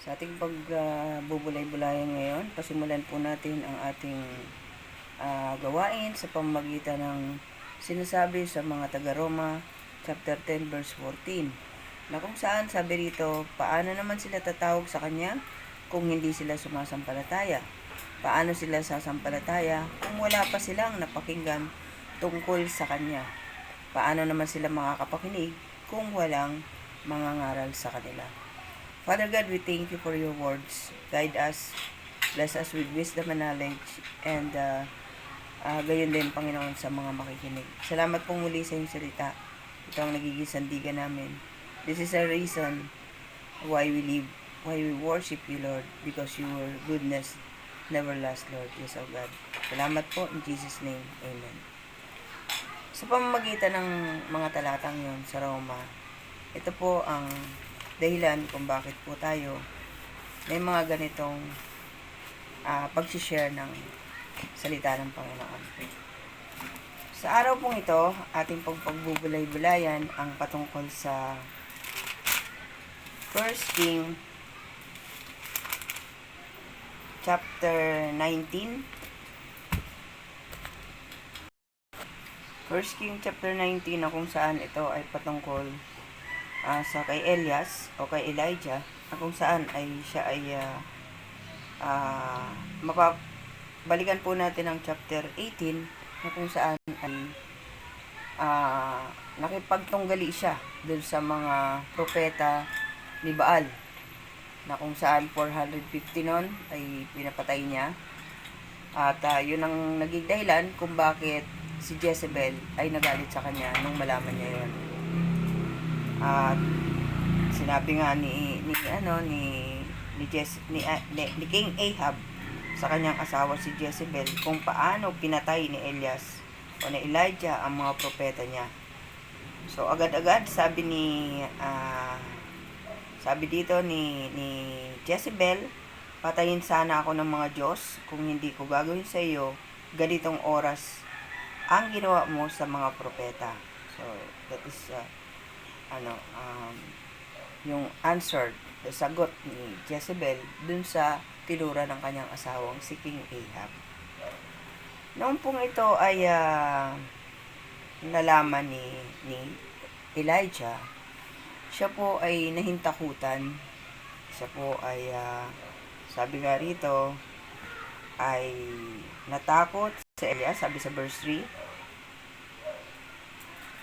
Sa ating pagbubulay-bulayan ngayon, pasimulan po natin ang ating gawain sa pamamagitan ng sinasabi sa mga taga-Roma, chapter 10, verse 14. Na kung saan sabi rito, paano naman sila tatawag sa Kanya kung hindi sila sumasampalataya? Paano sila sasampalataya kung wala pa silang napakinggan tungkol sa Kanya? Paano naman sila makakapakinig kung walang mangangaral sa kanila? Father God, we thank you for your words. Guide us, bless us with wisdom and knowledge, and gayon din, Panginoon, sa mga makikinig. Salamat po muli sa iyong salita. Ito ang nagiging sandigan namin. This is a reason why we live, why we worship you, Lord, because your goodness never lasts, Lord. Yes, oh God. Salamat po, in Jesus' name. Amen. Sa pamamagitan ng mga talatang yon sa Roma, ito po ang dahilan kung bakit po tayo may mga ganitong pag-share ng salita ng Panginoon. Sa araw pong ito, ating pagbubulay-bulayan ang patungkol sa 1 King chapter 19. 1 King chapter 19 na kung saan ito ay patungkol sa kay Elias o kay Elijah, na kung saan ay siya ay balikan po natin ang chapter 18 na kung saan ay nakipagtunggali siya dun sa mga propeta ni Baal, na kung saan 450 nun ay pinapatay niya, at yun ang naging dahilan kung bakit si Jezebel ay nagalit sa kanya nung malaman niya yun. At sinabi nga ni King Ahab sa kanyang asawa si Jezebel kung paano pinatay ni Elias o ni Elijah ang mga propeta niya. So agad-agad sabi dito ni Jezebel, patayin sana ako ng mga Diyos kung hindi ko gagawin sa iyo ganitong oras ang ginawa mo sa mga propeta. So that is yung answer, the sagot ni Jezebel dun sa tinura ng kanyang asawang si King Ahab. Noong pong ito ay nalaman ni Elijah, siya po ay nahintakutan. Siya po ay sabi nga rito ay natakot si Elias, sabi sa verse 3.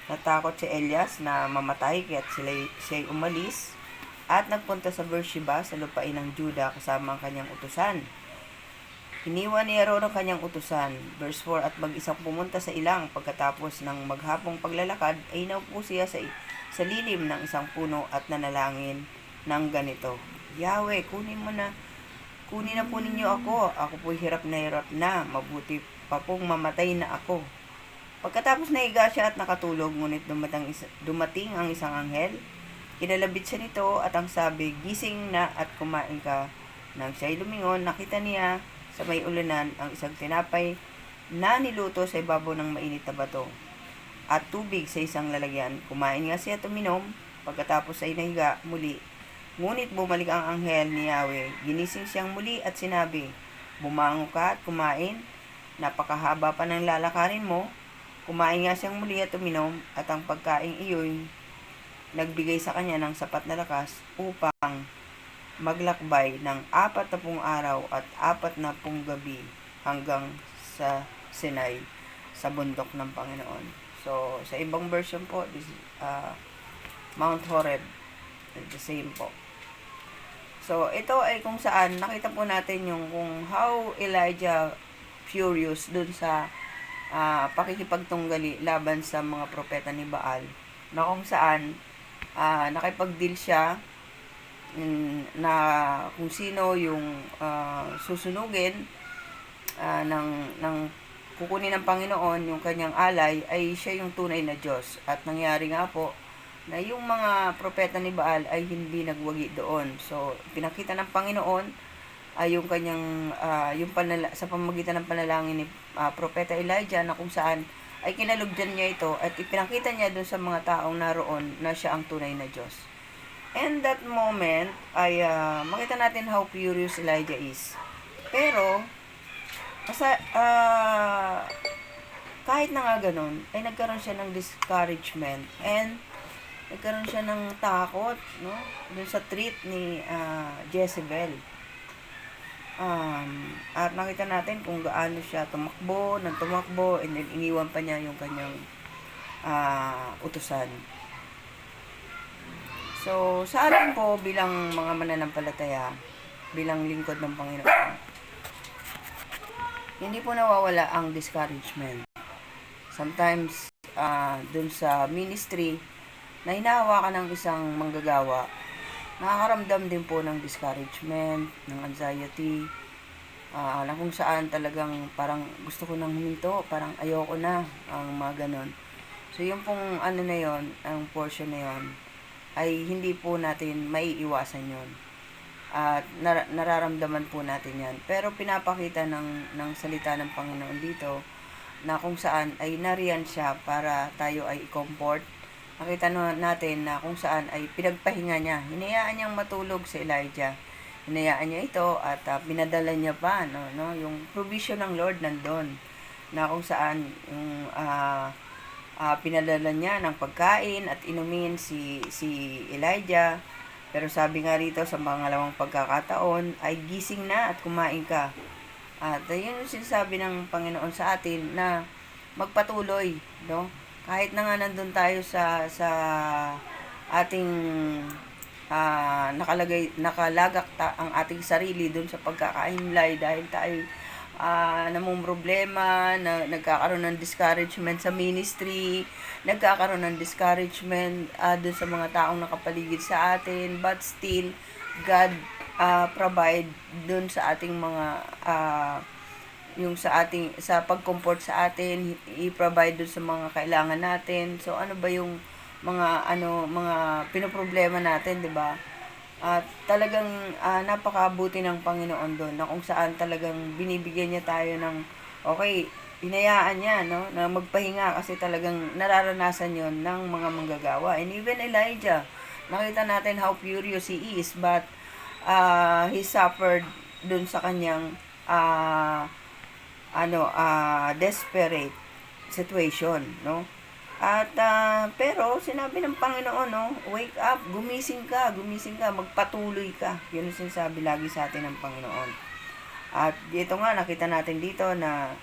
Natakot si Elias na mamatay kaya't siya'y umalis at nagpunta sa Beersheba sa lupain ng Juda kasama ang kanyang utusan. Iniwan niya roon ang kanyang utusan. Verse 4, at mag-isang pumunta sa ilang pagkatapos ng maghapong paglalakad ay naupo siya sa lilim ng isang puno at nanalangin ng ganito, Yahweh, kunin na po ninyo ako. Ako po'y hirap na, mabuti pa pong mamatay na ako. Pagkatapos naiga siya at nakatulog, ngunit dumating ang isang anghel. Kinalabit siya nito at ang sabi, gising na at kumain ka. Nang siya'y lumingon, nakita niya sa may ulanan ang isang tinapay na niluto sa ibabaw ng mainit na bato at tubig sa isang lalagyan. Kumain nga siya at uminom, pagkatapos ay nahiga muli. Ngunit bumalik ang anghel ni Yahweh. Ginising siyang muli at sinabi, bumangon ka at kumain. Napakahaba pa ng lalakarin mo. Kumain nga siyang muli at uminom, at ang pagkain iyo'y nagbigay sa kanya ng sapat na lakas upang maglakbay ng 40 araw at 40 gabi hanggang sa Sinai, sa bundok ng Panginoon. So, sa ibang version po, this is Mount Horeb, the same po. So, ito ay kung saan nakita po natin yung kung how Elijah furious dun sa pakikipagtunggali laban sa mga propeta ni Baal, na kung saan nakipag-deal siya na kung sino yung susunugin ng kukunin ng Panginoon yung kanyang alay ay siya yung tunay na Diyos. At nangyari nga po na yung mga propeta ni Baal ay hindi nagwagi doon. So pinakita ng Panginoon ay yung kanyang sa pamamagitan ng panalangin ni propeta Elijah, na kung saan ay kinalugdan niya ito at ipinakita niya dun sa mga taong naroon na siya ang tunay na Diyos. And that moment ay makita natin how furious Elijah is. Pero kahit na nga ganun, ay nagkaroon siya ng discouragement and nagkaroon siya ng takot, no? Dun sa treat ni Jezebel. At nakita natin kung gaano siya tumakbo, and then iniwan pa niya yung kanyang utusan. So, sa atin po bilang mga mananampalataya, bilang lingkod ng Panginoon, hindi po nawawala ang discouragement. Sometimes, dun sa ministry, na hinahawakan ng isang manggagawa, nakakaramdam din po ng discouragement, ng anxiety, na kung saan talagang parang gusto ko nang huminto, parang ayoko na, ang mga ganon. So, yung pong ano na yon, ang portion na yon, ay hindi po natin maiiwasan yon. At nararamdaman po natin yan. Pero pinapakita ng salita ng Panginoon dito na kung saan ay nariyan siya para tayo ay i-comfort. Nakita natin na kung saan ay pinagpahinga niya. Hinayaan niyang matulog si Elijah. Hinayaan niya ito at pinadala niya pa. No? Yung provision ng Lord nandun. Na kung saan yung pinadala niya ng pagkain at inumin si Elijah. Pero sabi nga rito sa pangalawang pagkakataon ay gising na at kumain ka. At yun yung sinasabi ng Panginoon sa atin na magpatuloy, no? Kahit na nga nandun tayo sa ating nakalagak ang ating sarili dun sa pagkakainlay dahil tayo namumroblema, nagkakaroon ng discouragement sa ministry, nagkakaroon ng discouragement dun sa mga taong nakapaligid sa atin, but still, God provide dun sa ating mga yung sa pag-comfort sa atin, i-provide dun sa mga kailangan natin. So ano ba yung mga pinoproblema natin, 'di ba? At talagang napakabuti ng Panginoon doon na kung saan talagang binibigyan niya tayo ng okay, hinayaan niya, no, na magpahinga kasi talagang nararanasan yon ng mga manggagawa. And even Elijah, nakita natin how furious he is, but he suffered doon sa kanyang desperate situation, no? At pero sinabi ng Panginoon, no, wake up, gumising ka, magpatuloy ka. Yun ang sinasabi lagi sa atin ng Panginoon. At dito nga nakita natin dito na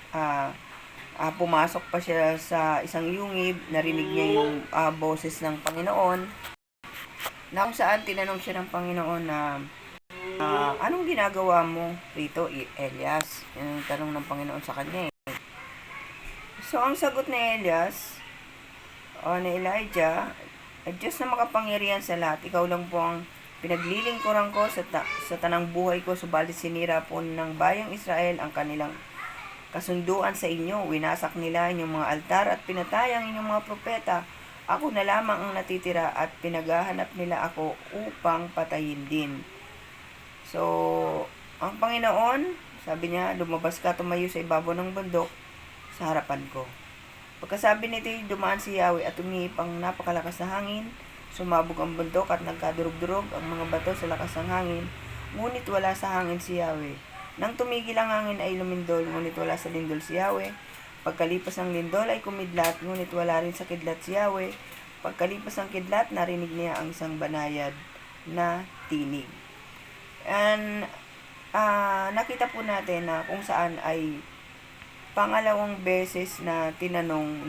pumasok pa siya sa isang yungib, narinig niya yung boses ng Panginoon. Na kung saan tinanong siya ng Panginoon na anong ginagawa mo rito, Elias? Yan ang tanong ng Panginoon sa kanya. So ang sagot ni Elias ni Elijah, Diyos na makapangyarihan sa lahat, ikaw lang po ang pinaglilingkuran ko sa tanang buhay ko, subalit sinira po ng bayang Israel ang kanilang kasunduan sa inyo. Winasak nila inyong mga altar at pinatay ang inyong mga propeta. Ako na lamang ang natitira at pinaghahanap nila ako upang patayin din. So, ang Panginoon, sabi niya, lumabas ka, tumayo sa ibabaw ng bundok sa harapan ko. Pagkasabi nito, dumaan si Yahweh at umihip ang napakalakas na hangin. Sumabog ang bundok at nagkadurog-durog ang mga bato sa lakas ng hangin. Ngunit wala sa hangin si Yahweh. Nang tumigil ang hangin ay lumindol, ngunit wala sa lindol si Yahweh. Pagkalipas ng lindol ay kumidlat, ngunit wala rin sa kidlat si Yahweh. Pagkalipas ng kidlat, narinig niya ang isang banayad na tinig. And nakita po natin na kung saan ay pangalawang beses na tinanong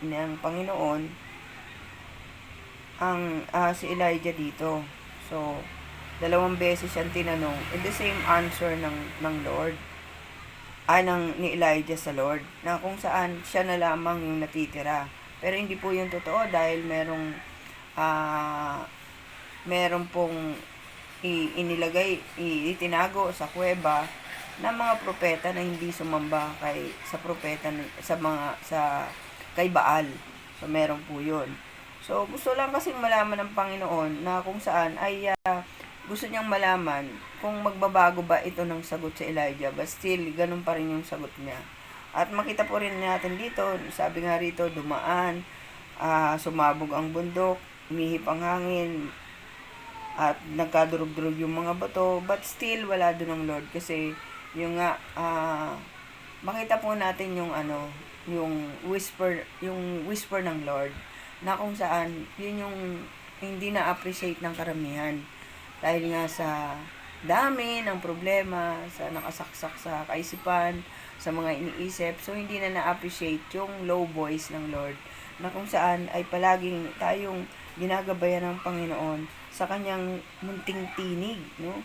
ng Panginoon ang si Elijah dito. So, dalawang beses siyang tinanong, and the same answer ng Lord, ni Elijah sa Lord, na kung saan siya na lamang yung natitira. Pero hindi po yung totoo dahil meron pong itinago sa kuweba ng mga propeta na hindi sumamba kay Baal. So meron po 'yun. So gusto lang kasi malaman ng Panginoon na kung saan ay gusto niyang malaman kung magbabago ba ito ng sagot sa Elijah, but still ganun pa rin yung sagot niya. At makita po rin natin dito, sabi nga rito, dumaan, sumabog ang bundok, umihip ang hangin, at nagkadurog-durog yung mga bato, but still wala doon ang Lord kasi yung nga makita po natin yung yung whisper ng Lord na kung saan yun yung hindi na-appreciate ng karamihan dahil nga sa dami ng problema sa nakasaksak sa kaisipan, sa mga iniisip, so hindi na na-appreciate yung low voice ng Lord na kung saan ay palaging tayong ginagabayan ng Panginoon sa kanyang munting tinig, no?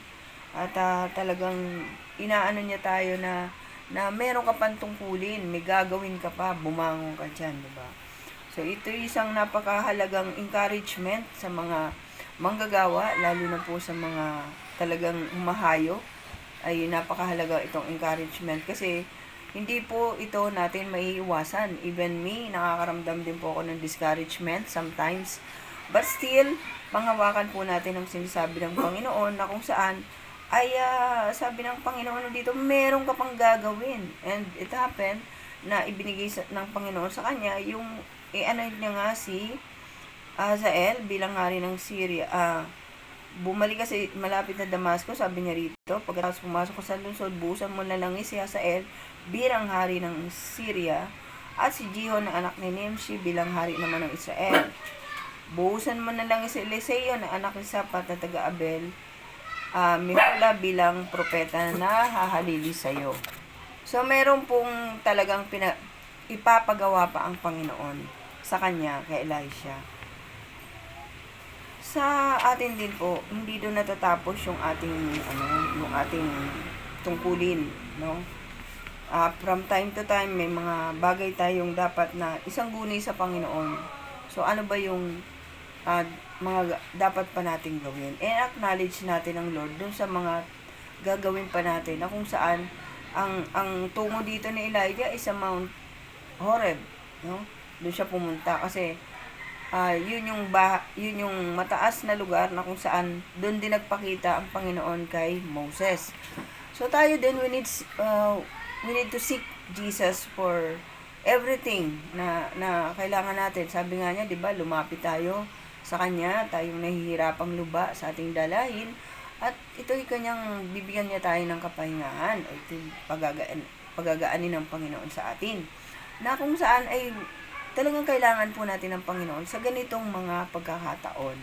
At talagang inaano niya tayo na meron ka pang tungkulin, may gagawin ka pa, bumangon ka dyan, di ba? So, ito isang napakahalagang encouragement sa mga manggagawa, lalo na po sa mga talagang umahayo, ay napakahalaga itong encouragement kasi hindi po ito natin maiiwasan. Even me, nakakaramdam din po ako ng discouragement sometimes. But still, panghawakan po natin ang sinasabi ng Panginoon na kung saan ay sabi ng Panginoon dito, meron ka pang gagawin. And it happened na ibinigay ng Panginoon sa kanya yung niya nga si Hazael bilang hari ng Syria. Bumalik kasi malapit na Damascus, sabi niya rito, pagkatapos pumasok ko sa lungsod, buhusan mo na lang si Hazael bilang hari ng Syria at si Jihon na anak ni Nimshi bilang hari naman ng Israel. Buhusan mo na lang si Eliseo na anak ni Sapat na taga-Abel, Mihula bilang propeta na hahalili sa'yo. So, meron pong talagang ipapagawa pa ang Panginoon sa kanya, kay Elisha. Sa atin din po, hindi doon natatapos yung ating tungkulin, no? From time to time, may mga bagay tayong dapat na isang guni sa Panginoon. So, ano ba yung mga dapat pa nating gawin? I-acknowledge natin ang Lord dun sa mga gagawin pa natin na kung saan ang tungo dito ni Elijah is sa Mount Horeb, no? Doon siya pumunta kasi yun yung mataas na lugar na kung saan doon din nagpakita ang Panginoon kay Moses. So tayo din we need to seek Jesus for everything na kailangan natin. Sabi nga niya, 'di ba, lumapit tayo sa kanya, tayong nahihirapang luba sa ating dalahin at ito'y kanyang bibigyan niya tayo ng kapahingahan. Ito pagagaanin ng Panginoon sa atin. Na kung saan ay talagang kailangan po natin ng Panginoon sa ganitong mga pagkakataon.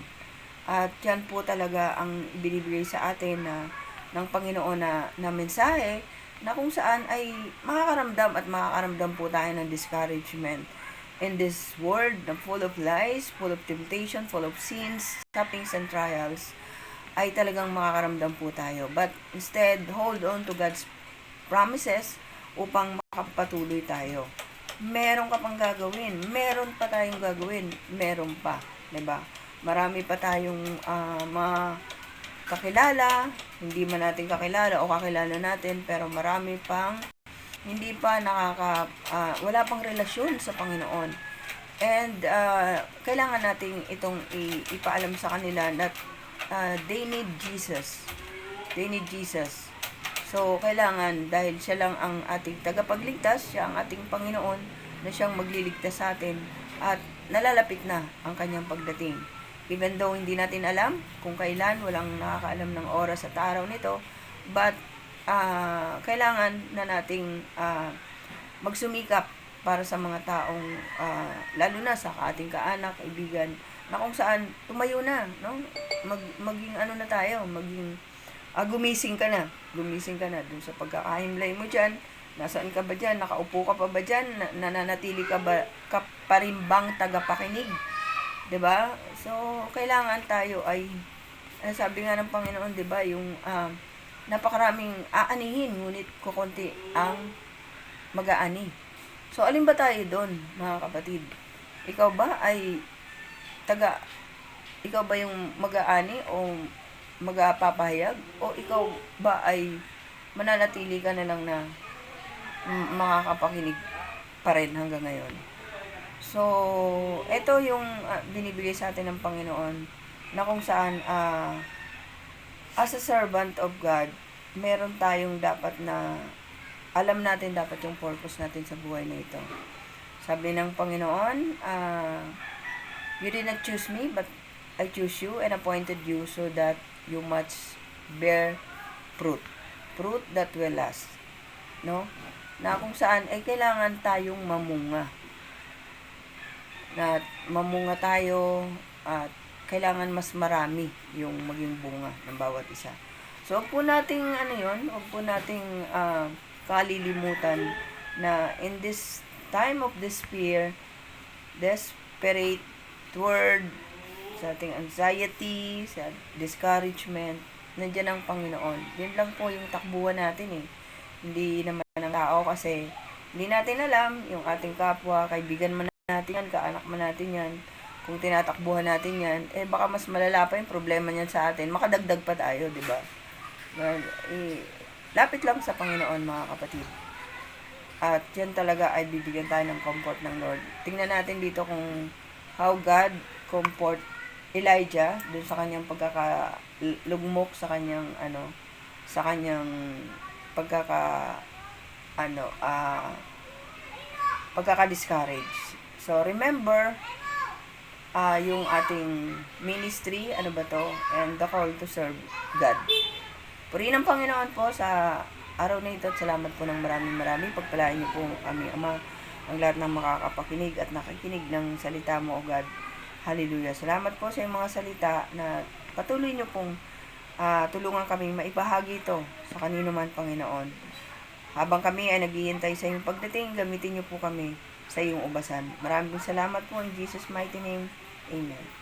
At yan po talaga ang binibigay sa atin ng Panginoon na mensahe na kung saan ay makakaramdam po tayo ng discouragement in this world na full of lies, full of temptation, full of sins, sufferings and trials, ay talagang makakaramdam po tayo. But instead, hold on to God's promises upang makapatuloy tayo. Meron ka pang gagawin. Meron pa tayong gagawin. Meron pa. 'Di ba? Marami pa tayong kakilala, hindi man natin kakilala o kakilala natin, pero marami pang hindi pa wala pang relasyon sa Panginoon. And kailangan nating itong ipaalam sa kanila na they need Jesus. They need Jesus. So, kailangan, dahil siya lang ang ating tagapagligtas, siya ang ating Panginoon, na siyang magliligtas sa atin, at nalalapit na ang kanyang pagdating. Even though hindi natin alam kung kailan, walang nakakaalam ng oras at araw nito, but kailangan na nating magsumikap para sa mga taong, lalo na sa ating kaanak, kaibigan, na kung saan tumayo na, no? Maging na tayo, gumising ka na dun sa pagkakahimlay mo dyan. Nasaan ka ba dyan? Nakaupo ka pa ba dyan? Nananatili ka pa rin bang tagapakinig? 'Di ba? So, kailangan tayo ay sabi nga ng Panginoon, 'di ba, yung napakaraming aanihin, ngunit kukunti ang mag-aani. So, alin ba tayo doon, mga kapatid? Ikaw ba yung mag-aani o magpapahayag, o ikaw ba ay mananatili ka na lang na makakapakinig pa rin hanggang ngayon? So, ito yung binibigay sa atin ng Panginoon na kung saan as a servant of God, meron tayong dapat na alam natin dapat yung purpose natin sa buhay na ito. Sabi ng Panginoon, you did not choose me, but I choose you and appointed you so that you must bear fruit. Fruit that will last. No? Na kung saan ay kailangan tayong mamunga. Na mamunga tayo at kailangan mas marami yung maging bunga ng bawat isa. So, huwag po nating huwag po nating kalilimutan na in this time of despair, desperate toward sa ating anxiety, sa discouragement, nandiyan ang Panginoon. Yun lang po yung takbuhan natin eh. Hindi naman ng tao kasi hindi natin alam yung ating kapwa, kaibigan man natin yan, kaanak man natin yan, kung tinatakbuhan natin yan, baka mas malala pa yung problema niyan sa atin, makadagdag pa tayo, di ba? Lapit lang sa Panginoon, mga kapatid. At yan talaga ay bibigyan tayo ng comfort ng Lord. Tingnan natin dito kung how God comfort Elijah dun sa kanyang pagkakalugmok sa kanyang pagkaka-discourage. So remember yung ating ministry, and the call to serve God. Purihin ang Panginoon po sa araw na ito at salamat po ng maraming. Pagpalain niyo po kami, Ama, ang lahat ng makakapakinig at nakikinig ng salita mo, O God. Hallelujah. Salamat po sa iyong mga salita na patuloy niyo pong tulungan kami maibahagi ito sa kanino man, Panginoon. Habang kami ay naghihintay sa iyong pagdating, gamitin niyo po kami sa iyong ubasan. Maraming salamat po in Jesus' mighty name. Amen.